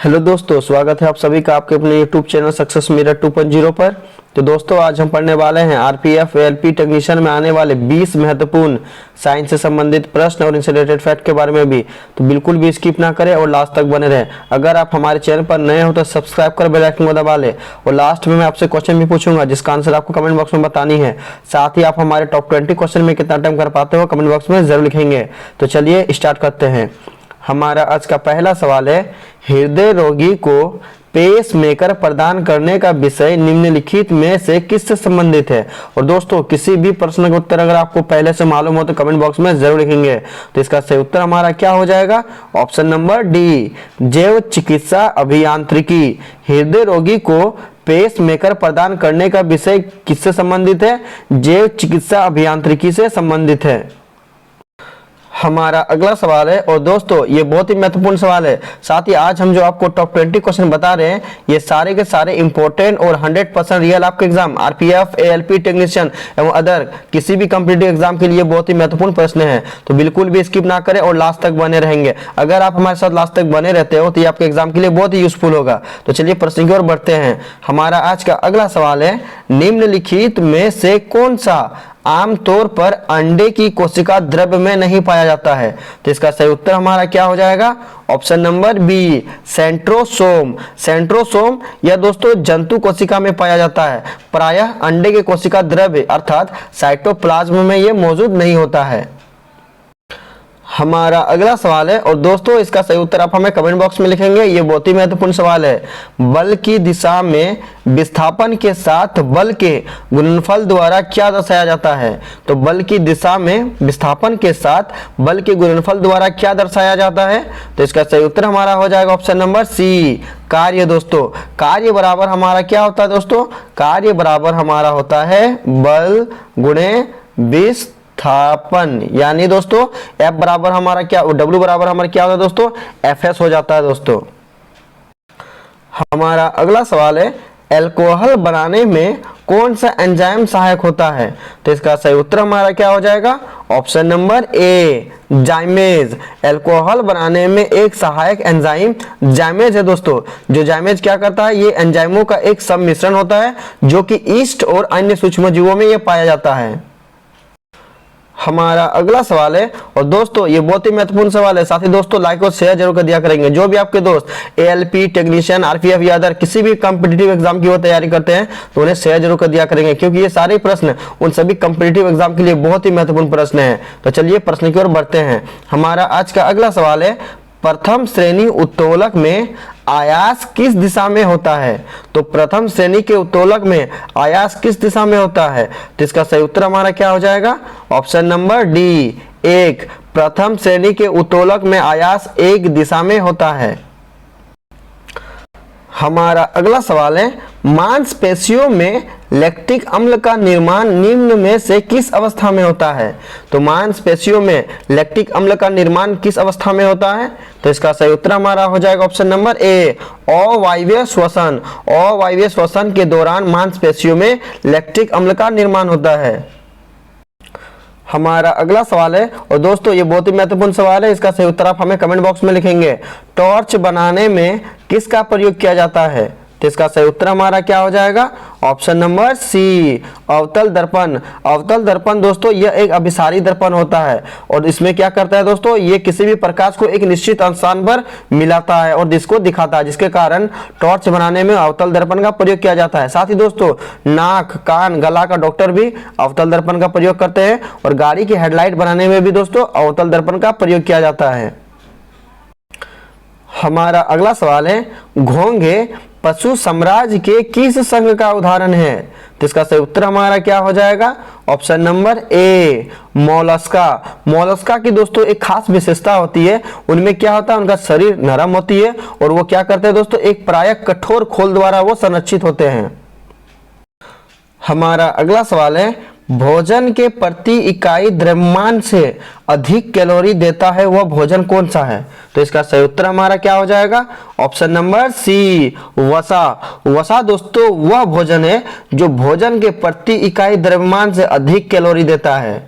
Hello दोस्तों, स्वागत है आप सभी का आपके अपने यूट्यूब चैनल सक्सेस मिरर 2.0 पर। तो दोस्तों आज हम पढ़ने वाले हैं आरपीएफ एएलपी टेक्नीशियन में आने वाले 20 महत्वपूर्ण साइंस से संबंधित प्रश्न और इनसे रिलेटेड फैक्ट के बारे में भी। तो बिल्कुल भी स्किप ना करें और लास्ट तक बने रहें। अगर आप हमारे चैनल पर नए हो तो सब्सक्राइब कर बेल आइकन को दबा लें। और लास्ट में मैं आपसे क्वेश्चन भी पूछूंगा जिसका आंसर आपको कमेंट बॉक्स में बतानी है। साथ ही आप हमारे टॉप 20 क्वेश्चन में कितना टाइम कर पाते हो कमेंट बॉक्स में जरूर लिखेंगे। तो चलिए स्टार्ट करते हैं। हमारा आज का पहला सवाल है, हृदय रोगी को पेसमेकर प्रदान करने का विषय निम्नलिखित में से किससे संबंधित है। और दोस्तों किसी भी प्रश्न का उत्तर अगर आपको पहले से मालूम हो तो कमेंट बॉक्स में जरूर लिखेंगे। तो इसका सही उत्तर हमारा क्या हो जाएगा? ऑप्शन नंबर डी, जैव चिकित्सा अभियांत्रिकी। हृदय रोगी को पेसमेकर प्रदान करने का विषय किससे संबंधित है? जैव चिकित्सा अभियांत्रिकी से संबंधित है। हमारा अगला सवाल है, और दोस्तों ये बहुत ही महत्वपूर्ण सवाल है। साथ ही आज हम जो आपको टॉप 20 क्वेश्चन बता रहे हैं ये सारे के सारे इंपॉर्टेंट और 100% रियल आपके एग्जाम आरपीएफ एएलपी टेक्नीशियन एवं अदर किसी भी कॉम्पिटिटिव एग्जाम के लिए बहुत ही महत्वपूर्ण प्रश्न है। तो बिल्कुल भी स्किप ना करें और लास्ट तक बने रहेंगे। अगर आप हमारे साथ लास्ट तक बने रहते हो तो ये आपके एग्जाम के लिए बहुत ही यूजफुल होगा। तो चलिए प्रश्न की ओर बढ़ते हैं। हमारा आज का अगला सवाल है, निम्नलिखित में से कौन सा आमतौर पर अंडे की कोशिका द्रव्य में नहीं पाया जाता है? तो इसका सही उत्तर हमारा क्या हो जाएगा? Option number B, centrosome. Centrosome यह दोस्तों जंतु कोशिका में पाया जाता है। प्रायः अंडे के कोशिका द्रव्य अर्थात साइटोप्लाज्म में यह मौजूद नहीं होता है। हमारा अगला सवाल है, और दोस्तों इसका सही उत्तर आप हमें कमेंट बॉक्स में लिखेंगे। ये बहुत ही महत्वपूर्ण सवाल है। बल की दिशा में विस्थापन के साथ बल के गुणनफल द्वारा क्या दर्शाया जाता है? तो बल की दिशा में विस्थापन के साथ बल के गुणनफल द्वारा क्या दर्शाया जाता है? तो इसका सही उत्तर हमारा हो जाएगा ऑप्शन नंबर सी, कार्य। दोस्तों कार्य बराबर हमारा क्या होता है? दोस्तों कार्य बराबर हमारा होता है बल गुणे विस्थापन। यानी दोस्तों F बराबर हमारा क्या, W बराबर हमारा क्या होता है दोस्तों? FS हो जाता है। दोस्तों हमारा अगला सवाल है, अल्कोहल बनाने में कौन सा एंजाइम सहायक होता है? तो इसका सही उत्तर हमारा क्या हो जाएगा? Option number A, जाइमेज। अल्कोहल बनाने में एक सहायक एंजाइम जाइमेज है। दोस्तों जो जाइमेज क्या करता है, ये एंजाइमों का एक सम्मिश्रण होता है जो कि ईस्ट और अन्य सूक्ष्मजीवों में ये पाया जाता है। हमारा अगला सवाल है, और दोस्तों ये बहुत ही महत्वपूर्ण सवाल है। साथ ही दोस्तों लाइक और शेयर जरूर कर दिया करेंगे। जो भी आपके दोस्त एएलपी टेक्नीशियन आरपीएफ या अदर किसी भी कॉम्पिटिटिव एग्जाम की वो तैयारी करते हैं तो उन्हें शेयर जरूर कर दिया करेंगे, क्योंकि ये सारे प्रश्न उन सभी कॉम्पिटिटिव एग्जाम के लिए बहुत ही महत्वपूर्ण प्रश्न है। तो चलिए प्रश्न की ओर बढ़ते हैं। हमारा आज का अगला सवाल है, प्रथम श्रेणी उत्तोलक में आयास किस दिशा में होता है? तो प्रथम श्रेणी के उत्तोलक में आयास किस दिशा में होता है? तो इसका सही उत्तर हमारा क्या हो जाएगा? ऑप्शन नंबर डी, एक। प्रथम श्रेणी के उत्तोलक में आयास एक दिशा में होता है। हमारा अगला सवाल है, मांसपेशियों में लैक्टिक अम्ल का निर्माण निम्न में से किस अवस्था में होता है? तो मांसपेशियों में लैक्टिक अम्ल का निर्माण किस अवस्था में होता है? तो इसका सही उत्तर हमारा हो जाएगा ऑप्शन नंबर ए, अवायवीय श्वसन। अवायवीय श्वसन के दौरान मांसपेशियों में लैक्टिक अम्ल का निर्माण होता है। हमारा अगला सवाल है, और दोस्तों ये बहुत ही महत्वपूर्ण सवाल है। इसका सही उत्तर आप हमें कमेंट बॉक्स में लिखेंगे। टॉर्च बनाने में किसका प्रयोग किया जाता है? तो इसका सही उत्तर हमारा क्या हो जाएगा? ऑप्शन नंबर सी, अवतल दर्पण। अवतल दर्पण दोस्तों यह एक अभिसारी दर्पण होता है, और इसमें क्या करता है दोस्तों, ये किसी भी प्रकाश को एक निश्चित स्थान पर मिलाता है और जिसको दिखाता है, जिसके कारण टॉर्च बनाने में अवतल दर्पण का प्रयोग किया जाता है। साथ ही दोस्तों नाक, कान, गला का डॉक्टर भी अवतल दर्पण का प्रयोग करते हैं, और गाड़ी की हेडलाइट बनाने में भी दोस्तों अवतल दर्पण का प्रयोग किया जाता है। हमारा अगला सवाल है, घोंघे पशु साम्राज्य के किस संघ का उदाहरण है? तो इसका सही उत्तर हमारा क्या हो जाएगा? Option number A, Mollusca. Mollusca की दोस्तों एक खास विशेषता होती है, उनमें क्या होता है, उनका शरीर नरम होती है और वो क्या करते हैं दोस्तों, एक प्रायः कठोर खोल द्वारा वो संरक्षित होते हैं। हमारा अगला सवाल है, भोजन के प्रति इकाई द्रव्यमान से अधिक कैलोरी देता है वह भोजन कौन सा है? तो इसका सही उत्तर हमारा क्या हो जाएगा? ऑप्शन नंबर सी, वसा। वसा दोस्तों वह भोजन है जो भोजन के प्रति इकाई द्रव्यमान से अधिक कैलोरी देता है।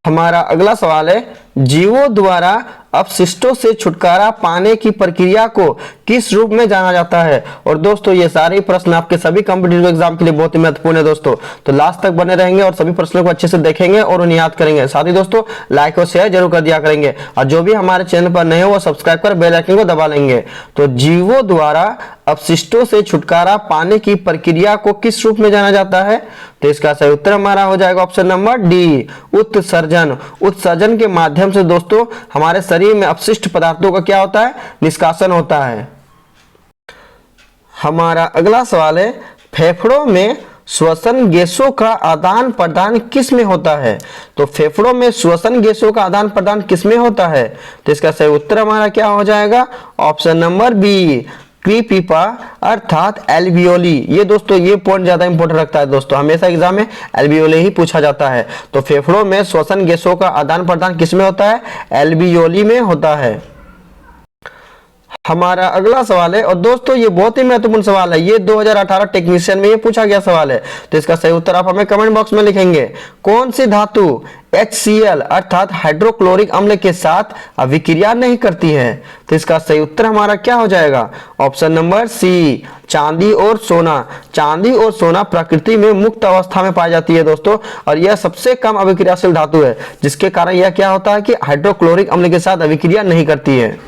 हमारा अगला सवाल है, जीवों द्वारा अपशिष्टों से छुटकारा पाने की प्रक्रिया को किस रूप में जाना जाता है। और दोस्तों ये सारे प्रश्न आपके सभी कॉम्पिटिटिव एग्जाम के लिए बहुत ही महत्वपूर्ण है दोस्तों, तो लास्ट तक बने रहेंगे और सभी प्रश्नों को अच्छे से देखेंगे और उन्हें याद करेंगे। साथ ही दोस्तों लाइक और शेयर जरूर कर दिया करेंगे, और जो भी हमारे चैनल पर नए हो वो सब्सक्राइब कर बेल आइकन को दबा लेंगे। तो जीवों द्वारा अपशिष्टों से छुटकारा पाने की प्रक्रिया को किस रूप में जाना जाता है, तो इसका सही उत्तर हमारा हो जाएगा ऑप्शन नंबर डी, उत्सर्जन। उत्सर्जन के माध्यम से दोस्तों हमारे शरीर में अपशिष्ट पदार्थों का क्या होता है, निष्कासन होता है। हमारा अगला सवाल है, फेफड़ों में श्वसन गैसों का आदान प्रदान किस में होता है। तो फेफड़ों में श्वसन गैसों का आदान प्रदान किस में होता है, तो इसका सही उत्तर हमारा क्या हो जाएगा, ऑप्शन नंबर बी, क्रीपीपा अर्थात एल्वियोली। ये दोस्तों ये पॉइंट ज्यादा इंपॉर्टेंट रखता है दोस्तों, हमेशा एग्जाम में एल्वियोली ही पूछा जाता है। तो फेफड़ों में श्वसन गैसों का आदान प्रदान किस में होता है, एल्वियोली में होता है। हमारा अगला सवाल है, और दोस्तों ये बहुत ही महत्वपूर्ण सवाल है, ये 2018 टेक्नीशियन में ये पूछा गया सवाल है, तो इसका सही उत्तर आप हमें कमेंट बॉक्स में लिखेंगे। कौन सी धातु HCl अर्थात हाइड्रोक्लोरिक अम्ल के साथ अभिक्रिया नहीं करती है, तो इसका सही उत्तर हमारा क्या हो जाएगा, ऑप्शन नंबर सी, चांदी और सोना। चांदी और सोना प्रकृति में मुक्त अवस्था में पाई जाती है दोस्तों, और यह सबसे कम अभिक्रियाशील धातु है, जिसके कारण यह क्या होता है कि हाइड्रोक्लोरिक अम्ल के साथ अभिक्रिया नहीं करती है।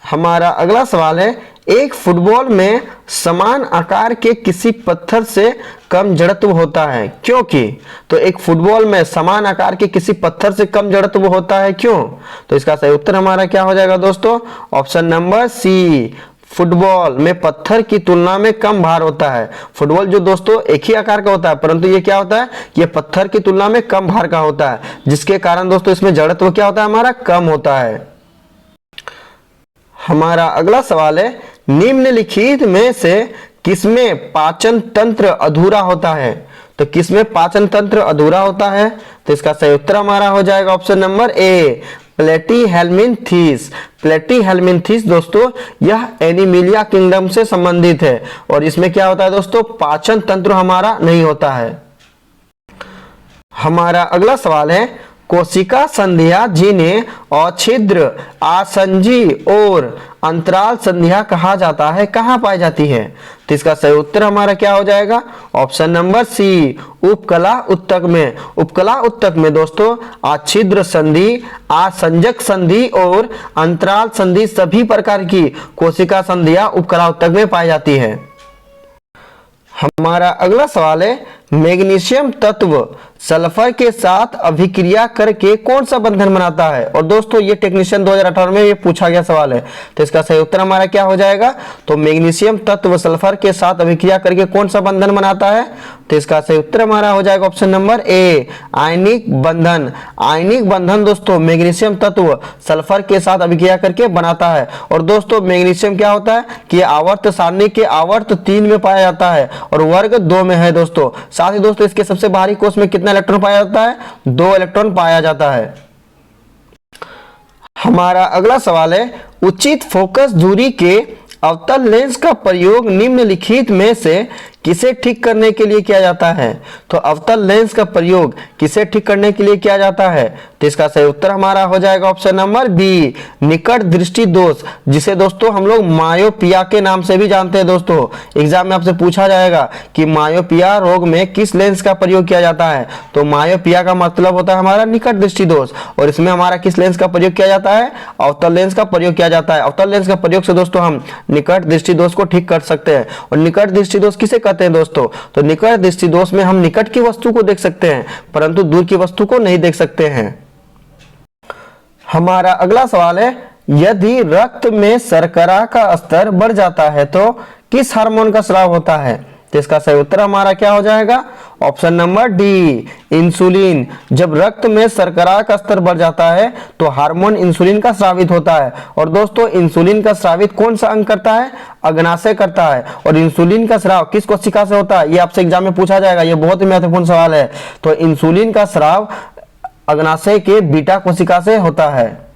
हमारा अगला सवाल है, एक फुटबॉल में समान आकार के किसी पत्थर से कम जड़त्व होता है, क्योंकि। तो एक फुटबॉल में समान आकार के किसी पत्थर से कम जड़त्व होता है, क्यों, तो इसका सही उत्तर हमारा क्या हो जाएगा दोस्तों, ऑप्शन नंबर सी, फुटबॉल में पत्थर की तुलना में कम भार होता है। फुटबॉल जो दोस्तों एक ही आकार का होता है, परंतु ये क्या होता है, ये पत्थर की तुलना में कम भार का होता है, जिसके कारण दोस्तों इसमें जड़त्व क्या होता है, हमारा कम होता है। हमारा अगला सवाल है, निम्नलिखित में से किसमें पाचन तंत्र अधूरा होता है, तो किसमें पाचन तंत्र अधूरा होता है, तो इसका सही उत्तर हमारा हो जाएगा option number A, Platyhelminthes. Platyhelminthes दोस्तों यह एनीमिलिया किंगडम से संबंधित है, और इसमें क्या होता है दोस्तों, पाचन तंत्र हमारा नहीं होता है। हमारा अगला सवाल है, कोशिका संधियां जिन्हें अछिद्र, आसंजी और अंतराल संधियां कहा जाता है, कहां पाई जाती है, तो इसका सही उत्तर हमारा क्या हो जाएगा, ऑप्शन नंबर सी, उपकला उत्तक में। उपकला उत्तक में दोस्तों आछिद्र संधि, आसंजक संधि और अंतराल संधि सभी प्रकार की कोशिका संधियां उपकला उत्तक में पाई जाती है। हमारा अगला सवाल है, मैग्नीशियम तत्व सल्फर के साथ अभिक्रिया करके कौन सा बंधन बनाता है, और दोस्तों ये टेक्नीशियन 2018 में ये पूछा गया सवाल है, तो इसका सही उत्तर हमारा क्या हो जाएगा, तो मैग्नीशियम तत्व सल्फर के साथ अभिक्रिया करके कौन सा बंधन बनाता है, तो इसका सही उत्तर हमारा हो जाएगा ऑप्शन नंबर ए, आयनिक बंधन। आयनिक बंधन दोस्तों मैग्नीशियम तत्व सल्फर के साथ अभिक्रिया करके बनाता है। और दोस्तों मैग्नीशियम क्या होता है कि आवर्त सारणी के आवर्त 3 में पाया जाता है और वर्ग 2 में है दोस्तों। साथ ही दोस्तों इसके सबसे बाहरी कोश में कितना इलेक्ट्रॉन पाया जाता है, 2 इलेक्ट्रॉन पाया जाता है। हमारा अगला सवाल है, उचित फोकस दूरी के अवतल लेंस का प्रयोग निम्नलिखित में से किसे ठीक करने के लिए किया जाता है, तो अवतल लेंस का प्रयोग किसे ठीक करने के लिए किया जाता है, तो इसका सही उत्तर हमारा हो जाएगा ऑप्शन नंबर बी, निकट दृष्टि दोष, जिसे दोस्तों हम लोग मायोपिया के नाम से भी जानते हैं। दोस्तों एग्जाम में आपसे पूछा जाएगा कि मायोपिया रोग में किस लेंस का प्रयोग किया जाता है, तो मायोपिया का मतलब होता है हमारा निकट दृष्टि दोष, और इसमें हमारा किस लेंस का प्रयोग किया जाता है, अवतल लेंस का प्रयोग किया जाता है। अवतल लेंस का प्रयोग से दोस्तों हम निकट दृष्टि दोष को ठीक कर सकते हैं। और निकट दृष्टि दोष किसे कहते हैं दोस्तों, तो निकट दृष्टि दोष में हम निकट की वस्तु को देख सकते हैं परंतु दूर की वस्तु को नहीं देख सकते हैं। हमारा अगला सवाल है, यदि रक्त में शर्करा का स्तर बढ़ जाता है तो किस हार्मोन का स्राव होता है, तो इसका सही उत्तर हमारा क्या हो जाएगा, ऑप्शन नंबर डी, इंसुलिन। जब रक्त में शर्करा का स्तर बढ़ जाता है तो हार्मोन इंसुलिन का स्रावित होता है। और दोस्तों इंसुलिन का स्रावित कौन सा अंग करता है, अग्नाशय करता है। और इंसुलिन का स्राव किस कोशिका से होता है, ये आपसे एग्जाम में पूछा जाएगा, ये बहुत ही महत्वपूर्ण सवाल है। तो इंसुलिन का स्राव अग्नाशय के बीटा कोशिका से होता है।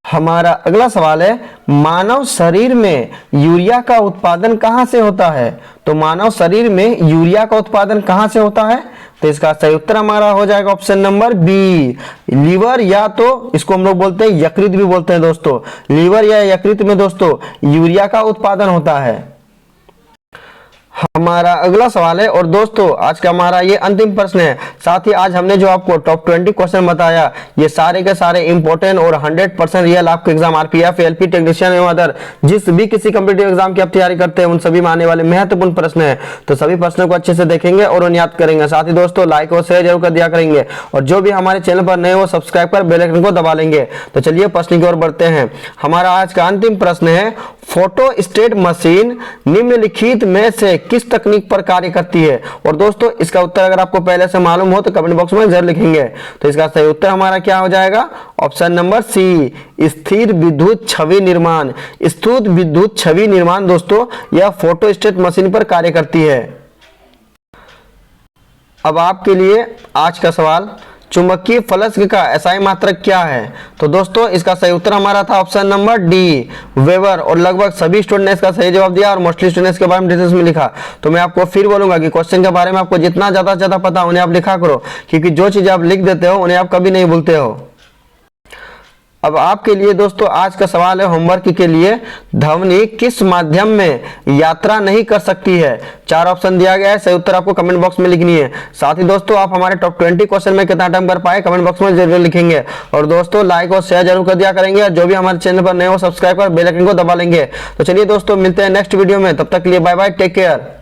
हमारा अगला सवाल है, मानव शरीर में यूरिया का उत्पादन कहां से होता है, तो मानव शरीर में यूरिया का उत्पादन कहां से होता है, तो इसका सही उत्तर हमारा हो जाएगा ऑप्शन नंबर बी, लीवर, या तो इसको हम लोग बोलते हैं यकृत भी बोलते हैं दोस्तों। लीवर या यकृत में दोस्तों यूरिया का उत्पादन होता है। हमारा अगला सवाल है, और दोस्तों आज का हमारा ये अंतिम प्रश्न है। साथ ही आज हमने जो आपको टॉप 20 क्वेश्चन बताया, ये सारे के सारे इंपॉर्टेंट और 100% रियल आपके एग्जाम आरपीएफ, एलपी टेक्नीशियन एवं अदर जिस भी किसी कॉम्पिटिटिव एग्जाम की आप तैयारी करते हैं उन सभी में आने वाले महत्वपूर्ण प्रश्न है। तो सभी प्रश्नों को अच्छे से देखेंगे और उन्हें याद करेंगे। साथ ही दोस्तों लाइक और शेयर जरूर कर दिया करेंगे, और जो भी हमारे चैनल पर नए हो सब्सक्राइब कर बेल आइकन को दबा लेंगे। तो चलिए प्रश्न की ओर बढ़ते हैं। हमारा आज का अंतिम प्रश्न है, फोटोस्टेट मशीन निम्नलिखित में से किस तकनीक पर कार्य करती है? और दोस्तों इसका उत्तर अगर आपको पहले से मालूम हो तो कमेंट बॉक्स में जरूर लिखेंगे। तो इसका सही उत्तर हमारा क्या हो जाएगा? ऑप्शन नंबर सी, स्थिर विद्युत छवि निर्माण। स्थिर विद्युत छवि निर्माण दोस्तों यह फोटोस्टेट मशीन पर कार्य करती है। अब आपके लिए आज का सवाल, चुंबकीय फ्लक्स का एसआई मात्रक क्या है? तो दोस्तों इसका सही उत्तर हमारा था ऑप्शन नंबर डी, वेबर। और लगभग सभी स्टूडेंट ने इसका सही जवाब दिया और मोस्टली स्टूडेंट इसके बारे में डिटेल्स में लिखा। तो मैं आपको फिर बोलूंगा कि क्वेश्चन के बारे में आपको जितना ज्यादा से ज्यादा पता उन्हें आप लिखा करो, क्योंकि जो चीजें आप लिख देते हो उन्हें आप कभी नहीं भूलते हो। अब आपके लिए दोस्तों आज का सवाल है होमवर्क के लिए, ध्वनि किस माध्यम में यात्रा नहीं कर सकती है? 4 ऑप्शन दिया गया है, सही उत्तर आपको कमेंट बॉक्स में लिखनी है। साथ ही दोस्तों आप हमारे टॉप 20 क्वेश्चन में कितना टाइम कर पाए कमेंट बॉक्स में जरूर लिखेंगे। और दोस्तों लाइक और शेयर जरूर कर दिया करेंगे, और जो भी हमारे चैनल पर नए हो सब्सक्राइब कर बेल आइकन को दबा लेंगे। तो चलिए दोस्तों मिलते हैं नेक्स्ट वीडियो में, तब तक के लिए बाय बाय, टेक केयर।